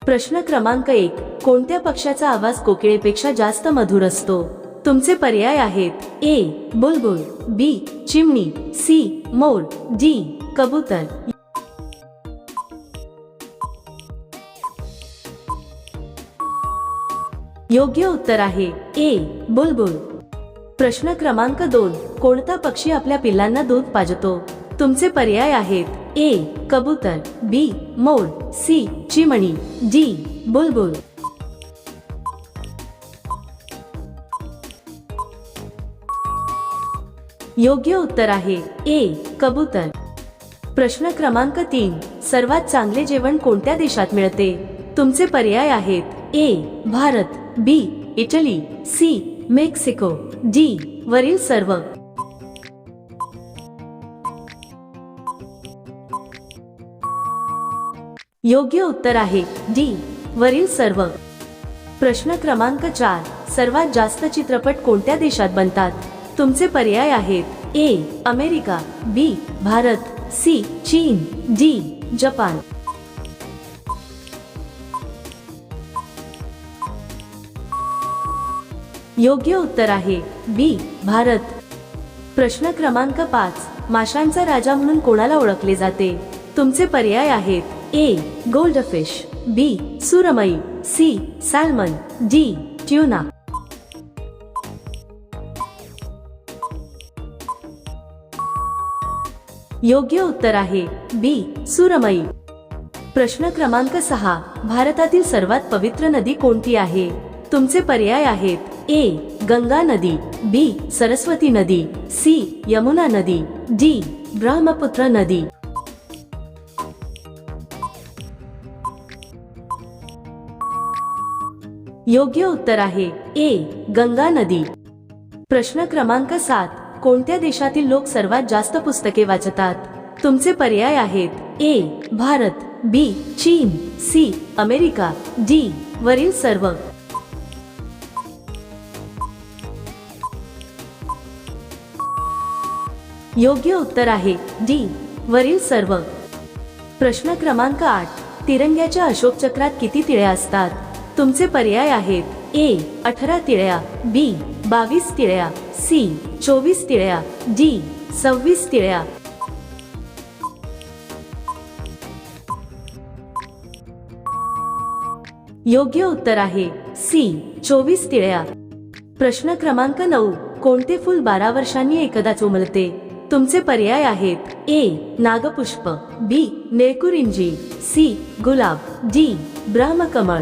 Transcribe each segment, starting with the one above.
प्रश्न क्रमांक 1, कोणत्या पक्ष्याचा आवाज कोकिळेपेक्षा जास्त मधुर असतो? तुमचे पर्याय आहेत ए बुलबुल, बी चिमणी, सी मोर, डी कबूतर. योग्य उत्तर आहे ए बुलबुल. प्रश्न क्रमांक 2, कोणता पक्षी आपल्या पिल्लांना दूध पाजतो? तुमचे पर्याय आहेत ए कबूतर, बी मोर, सी चिमणी, डी बुलबुल. योग्य उत्तर आहे ए कबूतर. प्रश्न क्रमांक 3, सर्वात चांगले जेवण कोणत्या देशात मिळते? तुमचे पर्याय आहेत ए भारत, बी इटली, सी मेक्सिको, डी वरील सर्व. योग्य उत्तर आहे डी वरील सर्व. प्रश्न क्रमांक 4, सर्वात जास्त चित्रपट कोणत्या देशात बनतात? तुमचे पर्याय आहेत A America, B Bharat, C चीन, डी जपान. योग्य उत्तर आहे बी भारत. प्रश्न क्रमांक 5, माशांचा राजा म्हणून कोणाला ओळखले जाते? तुमचे पर्याय आहेत ए गोल्डफिश, बी सुरमई, सी सॅल्मन, डी ट्यूना. योग्य उत्तर आहे बी सुरमई. प्रश्न क्रमांक 6, भारतातील सर्वात पवित्र नदी कोणती आहे? तुमचे पर्याय आहेत ए गंगा नदी, बी सरस्वती नदी, सी यमुना नदी, डी ब्रह्मपुत्र नदी. योग्य उत्तर आहे ए गंगा नदी. प्रश्न क्रमांक 7, कोणत्या देशातील लोक सर्वात जास्त पुस्तके वाचतात? तुमचे पर्याय आहेत ए भारत, बी चीन, सी अमेरिका, डी वरील सर्व. योग्य उत्तर आहे डी वरील सर्व. प्रश्न क्रमांक 8, तिरंग्याच्या अशोक चक्रात किती तिळ्या असतात? तुमचे पर्याय आहेत ए 18 तिळ्या, बी 22 तिळ्या, सी 24 तिळ्या, डी 26 तिळ्या. योग्य उत्तर आहे सी 24 तिळ्या. प्रश्न क्रमांक 9, कोणते फूल 12 वर्षांनी एकदाच उमलते? तुमचे पर्याय आहेत ए नागपुष्प, बी नेकुरिंजी, सी गुलाब, डी ब्रह्मकमळ.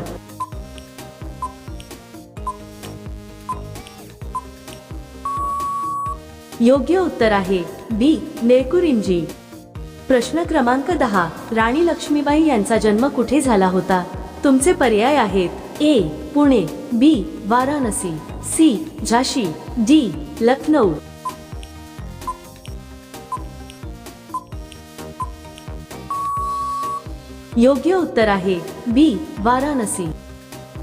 योग्य उत्तर आहे बी नेकुरिंजी. प्रश्न क्रमांक 10, राणी लक्ष्मीबाई यांचा जन्म कुठे झाला होता? तुमचे पर्याय आहेत ए पुणे, बी वाराणसी, सी झाशी, डी लखनौ. योग्य उत्तर आहे बी वाराणसी.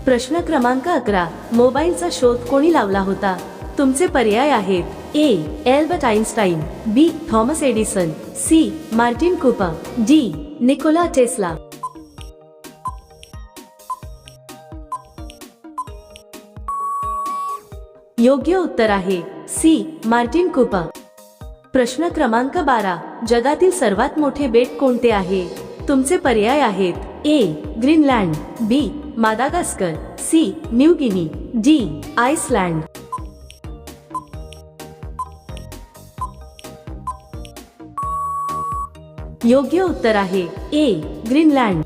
प्रश्न क्रमांक 11, मोबाईलचा शोध कोणी लावला होता? तुमचे पर्याय आहेत A Albert Einstein, B Thomas Edison, C Martin Cooper, D Nikola Tesla. योग्य उत्तर आहे सी मार्टिन कूपर. प्रश्न क्रमांक 12, जगातील सर्वात मोठे बेट कोणते आहे? तुमचे पर्याय आहेत A Greenland, B Madagascar, C New Guinea, D Iceland. योग्य उत्तर आहे ए ग्रीनलँड.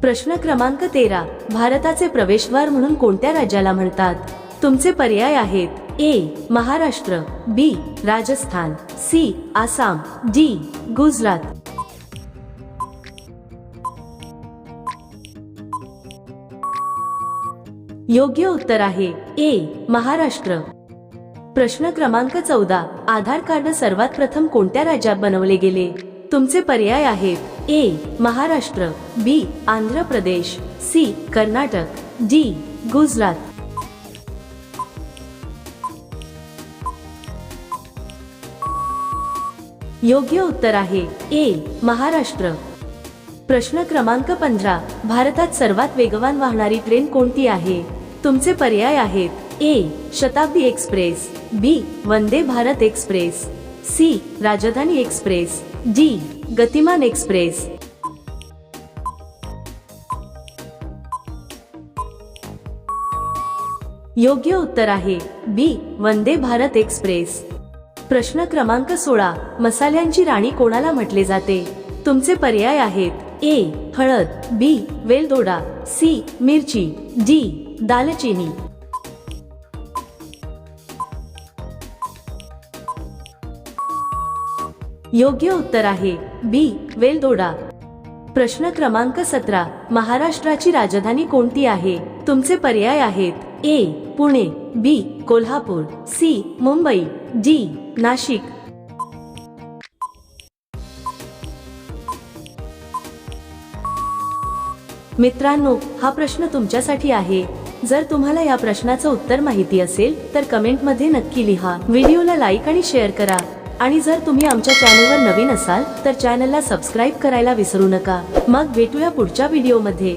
प्रश्न क्रमांक 13, भारताचे प्रवेशद्वार म्हणून कोणत्या राज्याला म्हणतात? तुमचे पर्याय आहेत ए महाराष्ट्र, बी राजस्थान, सी आसाम, डी गुजरात. योग्य उत्तर आहे ए महाराष्ट्र. प्रश्न क्रमांक 14, आधार कार्ड सर्वात प्रथम कोणत्या राज्यात बनवले गेले? तुमचे पर्याय आहेत ए महाराष्ट्र, बी आंध्र प्रदेश, सी कर्नाटक, डी गुजरात. योग्य उत्तर आहे ए महाराष्ट्र. प्रश्न क्रमांक 15, भारतात सर्वात वेगवान वाहणारी ट्रेन कोणती आहे? तुमचे पर्याय आहेत: ए शताब्दी एक्सप्रेस, बी वंदे भारत एक्सप्रेस, सी राजधानी एक्सप्रेस, डी गतिमान एक्सप्रेस. योग्य उत्तर आहे बी वंदे भारत एक्सप्रेस. प्रश्न क्रमांक 16, मसाल्यांची राणी कोणाला म्हटले जाते? तुमचे पर्याय आहेत: ए हळद, बी वेलदोडा, सी मिरची, डी दालचिनी. योग्य उत्तर आहे बी वेलदोडा. प्रश्न क्रमांक 17, महाराष्ट्राची राजधानी कोणती आहे? तुमचे पर्याय आहेत: ए पुणे, बी कोल्हापूर, सी मुंबई, डी नाशिक. मित्रांनो, हा प्रश्न तुमच्यासाठी आहे. जर तुम्हाला या प्रश्नाचं उत्तर माहिती असेल तर कमेंटमध्ये नक्की लिहा. व्हिडिओला लाईक आणि शेअर करा. आणि जर तुम्ही आमच्या चॅनलवर नवीन असाल तर चॅनलला सबस्क्राईब करायला विसरू नका. मग भेटूया पुढच्या व्हिडिओमध्ये.